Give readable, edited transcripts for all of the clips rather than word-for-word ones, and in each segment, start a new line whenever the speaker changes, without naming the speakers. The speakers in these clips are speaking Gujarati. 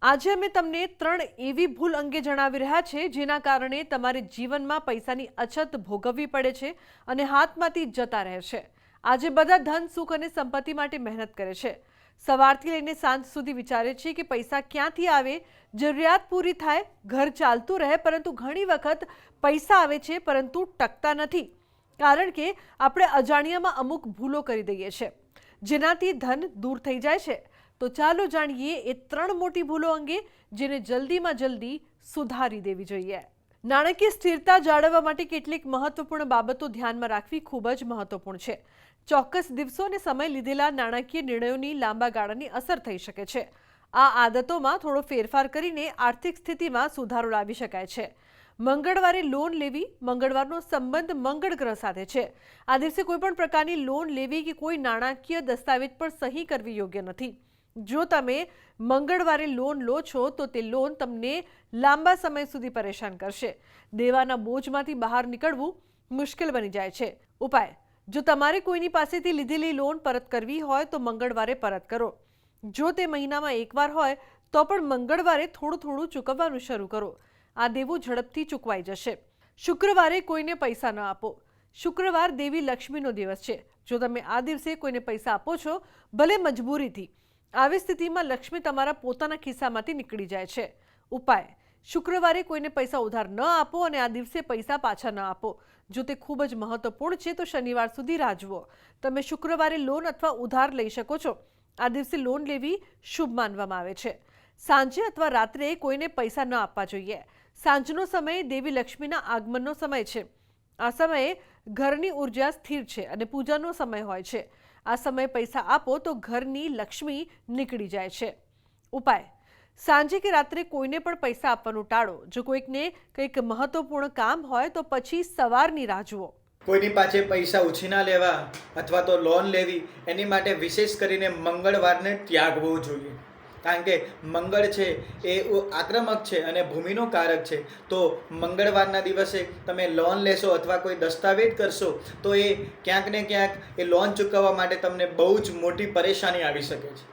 આજે અમે તમને 3 એવી ભૂલ અંગે જણાવી રહ્યા છે જેના કારણે તમારે જીવનમાં પૈસાની અછત ભોગવવી પડે છે અને હાથમાંથી જતા રહે છે। આજે બધા ધન, સુખ અને સંપત્તિ માટે મહેનત કરે છે, સવારથી લઈને સાંજ સુધી વિચારે છે કે પૈસા ક્યાંથી આવે, જરૂરિયાત પૂરી થાય, ઘર ચાલતું રહે, પરંતુ ઘણી વખત પૈસા આવે છે પરંતુ ટકતા નથી, કારણ કે આપણે અજાણ્યામાં અમુક ભૂલો કરી દઈએ છીએ જેનાથી ધન દૂર થઈ જાય છે। તો ચાલો જાણીએ એ 3 મોટી ભૂલો અંગે જેને જલ્દીમાં જલ્દી સુધારી દેવી જોઈએ। નાણાકીય સ્થિરતા જાળવવા માટે કેટલીક મહત્વપૂર્ણ બાબતો ધ્યાનમાં રાખવી ખૂબ જ મહત્વપૂર્ણ છે। ચોક્કસ દિવસો અને સમય લીધેલા નાણાકીય નિર્ણયોની લાંબા ગાળાની અસર થઈ શકે છે। આ આદતોમાં થોડો ફેરફાર કરીને આર્થિક સ્થિતિમાં સુધારો લાવી શકાય છે। મંગળવારે લોન લેવી। મંગળવારનો સંબંધ મંગળ ગ્રહ સાથે છે। આ દિવસે કોઈપણ પ્રકારની લોન લેવી કે કોઈ નાણાકીય દસ્તાવેજ પર સહી કરવી યોગ્ય નથી। જો તમે મંગળવારે લોન લો છો તો તે લોન તમને લાંબા સમય સુધી પરેશાન કરશે। દેવાના બોજમાંથી બહાર નીકળવું મુશ્કેલ બની જાય છે। ઉપાય: જો તમારે કોઈની પાસેથી લીધેલી લોન પરત કરવી હોય તો મંગળવારે પરત કરો। જો તે મહિનામાં એકવાર હોય તો પણ મંગળવારે થોડું થોડું ચૂકવવાનું શરૂ કરો। આ દેવું ઝડપથી ચૂકવાઈ જશે। શુક્રવારે કોઈને પૈસા ન આપો। શુક્રવાર દેવી લક્ષ્મીનો દિવસ છે। જો તમે આ દિવસે કોઈને પૈસા આપો છો, ભલે મજબૂરીથી, આવી સ્થિતિમાં લક્ષ્મી તમારા પોતાના ખિસ્સામાંથી નીકળી જાય છે। ઉપાય: શુક્રવારે કોઈને પૈસા ઉધાર ન આપો અને આ દિવસે પૈસા પાછા ન આપો। જો તે ખૂબ જ મહત્વપૂર્ણ છે તો શનિવાર સુધી રાહ જુઓ। તમે શુક્રવારે લોન અથવા ઉધાર લઈ શકો છો। આ દિવસે લોન લેવી શુભ માનવામાં આવે છે। સાંજે અથવા રાત્રે કોઈને પૈસા ન આપવા જોઈએ। સાંજનો સમય દેવી લક્ષ્મીના આગમનનો સમય છે। આ સમયે ઘરની ઉર્જા સ્થિર છે અને પૂજાનો સમય હોય છે। આ સમયે પૈસા આપો તો ઘરની લક્ષ્મી નીકળી જાય છે। ઉપાય: સાંજે કે રાત્રે કોઈને પણ પૈસા આપવાનું ટાળો। જો કોઈકને કંઈક મહત્વપૂર્ણ કામ હોય તો પછી સવારની રાહ જુઓ।
કોઈની પાસે પૈસા ઉછીના લેવા અથવા તો લોન લેવી, એની માટે વિશેષ કરીને મંગળવારને ત્યાગવું જોઈએ, કારણ કે મંગળ છે એ આક્રમક છે અને ભૂમિનો કારક છે। તો મંગળવારના દિવસે તમે લોન લેશો અથવા કોઈ દસ્તાવેજ કરશો તો એ ક્યાંક ને ક્યાંક એ લોન ચૂકવવા માટે તમને બહુ જ મોટી પરેશાની આવી શકે છે।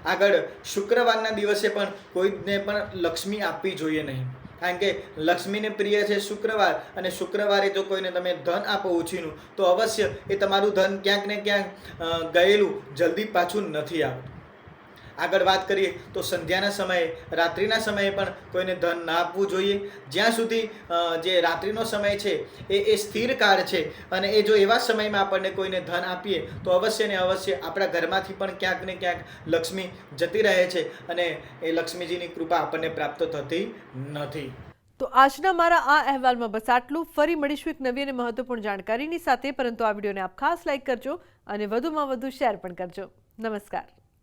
આગળ શુક્રવારના દિવસે પણ કોઈને પણ લક્ષ્મી આપવી જોઈએ નહીં, કારણ કે લક્ષ્મીને પ્રિય છે શુક્રવાર, અને શુક્રવારે જો કોઈને તમે ધન આપો ઉછીનું તો અવશ્ય એ તમારું ધન ક્યાંક ને ક્યાંક ગયેલું જલ્દી પાછું નથી આવતું। આગળ વાત કરીએ તો સંધ્યાના સમયે, રાત્રિના સમયે પણ કોઈને ધન ના આપવું જોઈએ। જ્યાં સુધી જે રાત્રિનો સમય છે એ સ્થિર કાળ છે, અને એ જો એવા સમયમાં આપણને કોઈને ધન આપીએ તો અવશ્ય ને અવશ્ય આપણા ઘરમાંથી પણ ક્યાંક ને ક્યાંક લક્ષ્મી જતી રહે છે અને એ લક્ષ્મીજીની કૃપા આપણને પ્રાપ્ત થતી નથી।
તો આજના મારા આ અહેવાલમાં બસ આટલું। ફરી મળીશું એક નવી અને મહત્વપૂર્ણ જાણકારીની સાથે, પરંતુ આ વિડીયોને આપ ખાસ લાઈક કરજો અને વધુમાં વધુ શેર પણ કરજો। નમસ્કાર।